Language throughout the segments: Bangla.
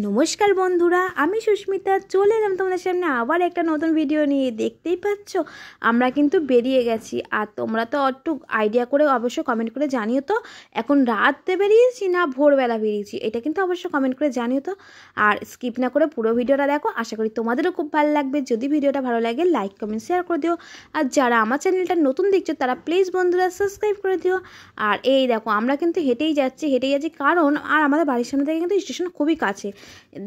নমস্কার বন্ধুরা, আমি সুস্মিতা চলে এলাম তোমাদের সামনে আবার একটা নতুন ভিডিও নিয়ে। দেখতেই পাচ্ছ আমরা কিন্তু বেরিয়ে গেছি। আর তোমরা তো একটু আইডিয়া করে অবশ্যই কমেন্ট করে জানিও তো এখন রাতে বেরিয়েছি না ভোরবেলা বেরিয়েছি, এটা কিন্তু অবশ্যই কমেন্ট করে জানিও তো। আর স্কিপ না করে পুরো ভিডিওটা দেখো, আশা করি তোমাদেরও খুব ভালো লাগবে। যদি ভিডিওটা ভালো লাগে লাইক কমেন্ট শেয়ার করে দিও। আর যারা আমার চ্যানেলটা নতুন দেখছো তারা প্লিজ বন্ধুরা সাবস্ক্রাইব করে দিও। আর এই দেখো আমরা কিন্তু হেঁটেই যাচ্ছি কারণ আর আমাদের বাড়ির সামনে থেকে কিন্তু স্টেশন খুবই কাছে।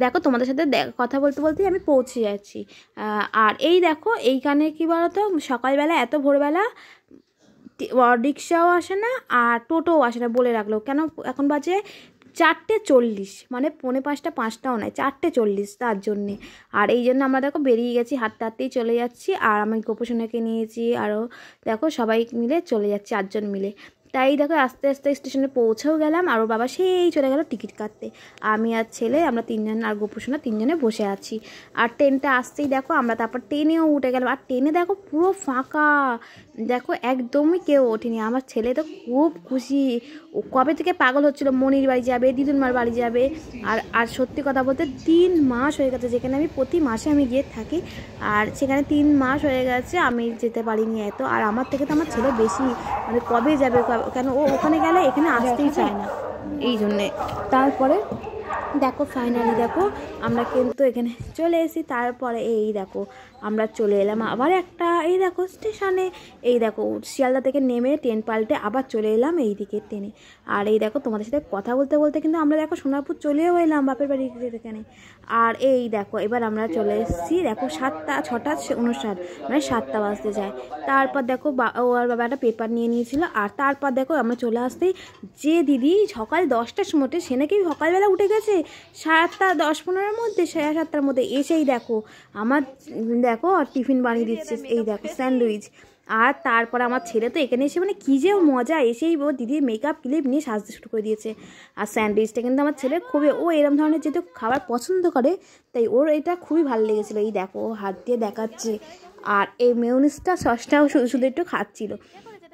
দেখো তোমাদের সাথে কথা বলতে বলতেই আমি পৌঁছে যাচ্ছি। আর এই দেখো এইখানে কি বলতো, সকালবেলা এত ভোরবেলা রিক্সাও আসে না আর টোটোও আসে না, বলে রাখলো কেন। এখন বাজে 4:40, মানে 4:45, 5টাও নয়, 4:40, তার জন্যে। আর এই জন্য আমরা দেখো বেরিয়ে গেছি, হাঁটতে হাঁটতেই চলে যাচ্ছি। আর আমি গোপসোনাকে নিয়েছি, আরও দেখো সবাই মিলে চলে যাচ্ছি 8জন মিলে। তাই দেখো আস্তে আস্তে স্টেশনে পৌঁছেও গেলাম। আর ওর বাবা সেই চলে গেল টিকিট কাটতে। আমি আর ছেলে আমরা 3জন আর গোপসোনা 3জনে বসে আছি। আর ট্রেনটা আসতেই দেখো আমরা তারপর ট্রেনেও উঠে গেলাম। আর ট্রেনে দেখো পুরো ফাঁকা, দেখো একদমই কেউ ওঠেনি। আমার ছেলে তো খুব খুশি, ও কবে থেকে পাগল হচ্ছিল মনির বাড়ি যাবে, দিদুনমার বাড়ি যাবে। আর সত্যি কথা বলতে 3 মাস হয়ে গেছে, যেখানে আমি প্রতি মাসে আমি গিয়ে থাকি। আর সেখানে 3 মাস হয়ে গেছে আমি যেতে পারিনি এত। আর আমার থেকে তো আমার ছেলে বেশি, মানে কবে যাবে, কেন ও ওখানে গেলে এখানে আসতেই চায় না, এই জন্যে। তারপরে দেখো ফাইনালি দেখো আমরা কিন্তু এখানে চলে এসেছি। তারপরে এই দেখো আমরা চলে এলাম আবার একটা এই দেখো স্টেশনে। এই দেখো শিয়ালদা থেকে নেমে ট্রেন পাল্টে আবার চলে এলাম এই দিকে ট্রেনে। আর এই দেখো তোমাদের সাথে কথা বলতে বলতে কিন্তু আমরা দেখো সোনারপুর চলেও এলাম বাপের বাড়ি এখানে। আর এই দেখো এবার আমরা চলে এসেছি, দেখো 6:59, মানে 7টা বাজতে যায়। তারপর দেখো ও আর বাবা একটা পেপার নিয়ে নিয়েছিল। আর তারপর দেখো আমরা চলে আসতেই যে দিদি সকাল 10টার সময়, সে নাকি সকালবেলা উঠে গেছে 7:10-15-এর মধ্যে, 7:30-টার মধ্যে এসেই দেখো আমার দেখো টিফিন বানিয়ে দিচ্ছে, এই দেখো স্যান্ডউইচ। আর তারপর আমার ছেলে তো এখানে এসে মানে কী যে মজা, এসেই ও দিদি মেকআপ ক্লিপ নিয়ে সাজতে শুরু করে দিয়েছে। আর স্যান্ডউইচটা কিন্তু আমার ছেলে খুবই, ও এরম ধরনের যেহেতু খাবার পছন্দ করে তাই ওর এটা খুবই ভালো লেগেছিলো। এই দেখো হাত দিয়ে দেখাচ্ছে। আর এই মেয়োনিজটা সসটাও শুধু শুধু একটু খাচ্ছিল।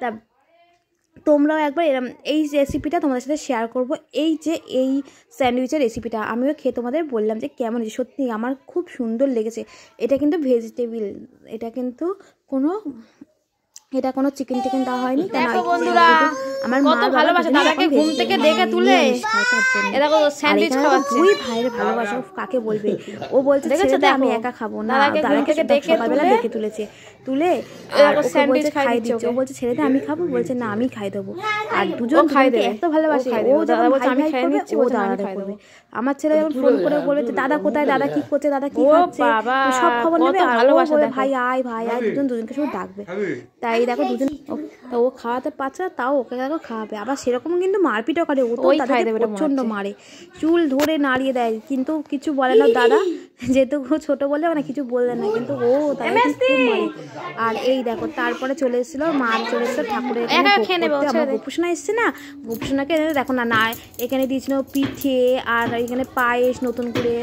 তা তোমরাও একবার এরম এই রেসিপিটা তোমাদের সাথে শেয়ার করব। এই যে এই স্যান্ডউইচের রেসিপিটা আমিও খেয়ে তোমাদের বললাম যে কেমন, সত্যি আমার খুব সুন্দর লেগেছে। এটা কিন্তু ভেজিটেবিল, এটা কিন্তু এটা কোনো চিকেন টিকেন দেওয়া হয়নি। দেখো বন্ধুরা আমার মা ভালোবাসা দাদাকে ঘুম থেকে ডেকে তুলে দেখো স্যান্ডউইচ খাওয়াচ্ছে। দুই ভাইয়ের ভালোবাসা কাকে বলবে। ও বলছে ছেড়ে আমি একা খাবো না, দাদাকে সকালবেলা ডেকে তুলেছে, তুলে স্যান্ডউইচ খাই দিচ্ছে। ও বলছে ছেড়ে দে আমি খাবো, বলছে না আমি খাই দেবো। আর দুজন খাই দেবে, এত ভালোবাসে। ও দাদা বলছে আমি খাই নিচ্ছি, ও দাদা করবে। আমার ছেলে যখন ফোন করে বলবে দাদা কোথায়, দাদা কি করছে, দাদা কি খাচ্ছে, সব খবর নেবে। আর ভাই আয় ভাই আয়, দুজনকে শুধু ডাকবে। তাই দেখো দুজন ও খাওয়াতে পারছে না, তাও ওকে দেখো খাওয়াবে। আবার সেরকম কিন্তু মারপিটও করে, ও তো তাদেরকে প্রচণ্ড মারে, চুল ধরে নাড়িয়ে দেয়, কিন্তু কিছু বলে না দাদা, যেহেতু ছোট বলে মানে কিছু বলবে না, কিন্তু ও তাদের খুব মারে। আর এই দেখো তারপরে চলে এসেছিলো মা, চলে এসেছিলো ঠাকুরের আমার গোপসোনা এসছে না, গোপসোনাকে দেখো না না এখানে দিয়েছিল পিঠে আর এখানে পায়েস নতুন করে।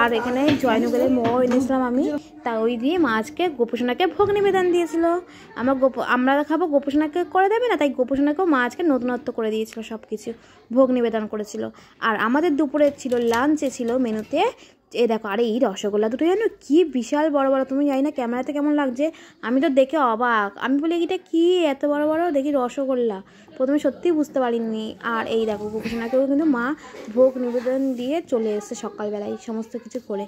আর এখানে জয়নগরের মোয়া এনেছিলাম আমি, তা ওই দিয়ে মাছকে গোপসোনাকে ভোগ নিবেদন দিয়েছিল। আমরা খাবো, গোপসোনাকে করে দেবে না, তাই গোপসোনাকেও মাছকে নতুনত্ব করে দিয়েছিল, সব কিছু ভোগ নিবেদন করেছিল। আর আমাদের দুপুরে ছিল লাঞ্চে ছিল মেনুতে এ দেখো। আরে এই রসগোল্লা দুটো জানো কি বিশাল বড় বড়, তুমি জানি না ক্যামেরাতে কেমন লাগছে, আমি তো দেখে অবাক। আমি বলি এটা কি এত বড় বড়, দেখি রসগোল্লা, প্রথমে সত্যিই বুঝতে পারিনি। আর এই দেখো গোপসোনাকেও কিন্তু মা ভোগ নিবেদন দিয়ে চলে এসেছে সকালবেলায় সমস্ত কিছু করে।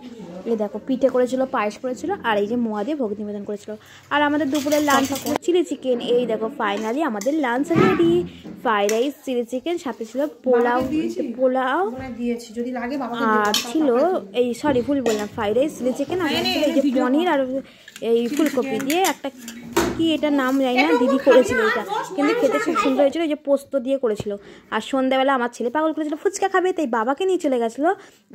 এই দেখো পিঠে করেছিল, পায়েস করেছিল, আর এই যে মোয়া দিয়ে ভোগ নিবেদন করেছিল। আর আমাদের দুপুরের লাঞ্চ চিলি চিকেন। এই দেখো ফাইনালি আমাদের lunch ready, fried rice, chilli chicken, সাথে ছিল পোলাও আর ছিল এই সরি ভুল বললাম, ফ্রাইড রাইস, চিলি চিকেন, আর এই যে পনির আর এই ফুলকপি দিয়ে একটা কি এটার নাম জানি না, দিদি করেছিল এটা, কিন্তু খেতে খুব সুন্দর হয়েছিল, এই যে পোস্ত দিয়ে করেছিল। আর সন্ধ্যাবেলা আমার ছেলে পাগল করেছিল ফুচকা খাবে, তাই বাবাকে নিয়ে চলে গেছিলো।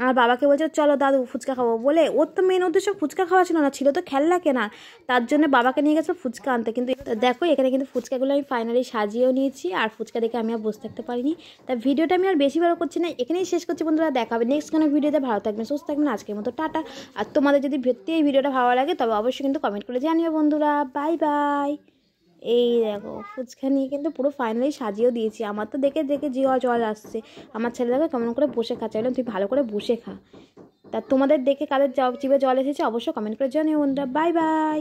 আর বাবাকে বলছে চলো দাদু ফুচকা খাবো বলে, ওর তো মেন উদ্দেশ্য ফুচকা খাওয়া ছিল না, ছিল তো খেলনা কেনা, তার জন্য বাবাকে নিয়ে গেছিলো ফুচকা আনতে। কিন্তু দেখো এখানে কিন্তু ফুচকাগুলো আমি ফাইনালি সাজিয়েও নিয়েছি। আর ফুচকা দেখে আমি আর বসে থাকতে পারিনি, তাই ভিডিওটা আমি আর বেশি বড় করছি না, এখানেই শেষ করছি বন্ধুরা। দেখা হবে নেক্সট কোনো ভিডিওতে। ভালো থাকবেন, সুস্থ থাকবেন, আজকের মতো টাটা। আর তোমাদের যদি সত্যি এই ভিডিওটা ভালো লাগে তবে অবশ্যই কিন্তু কমেন্ট করে জানিও বন্ধুরা। Bye bye. এই দেখো ফুচকা নিয়ে কিন্তু পুরো ফাইনালি সাজিয়েও দিয়েছি। আমার তো দেখে দেখে জল আসছে, আমার ছেলে দেখো কেমন করে বসে খাচ্ছে, তুই ভালো করে বসে খা। তা তোমাদের দেখে কাদের জিভে জল এসেছে অবশ্যই কমেন্ট করে জানিও বন্ধুরা। Bye bye.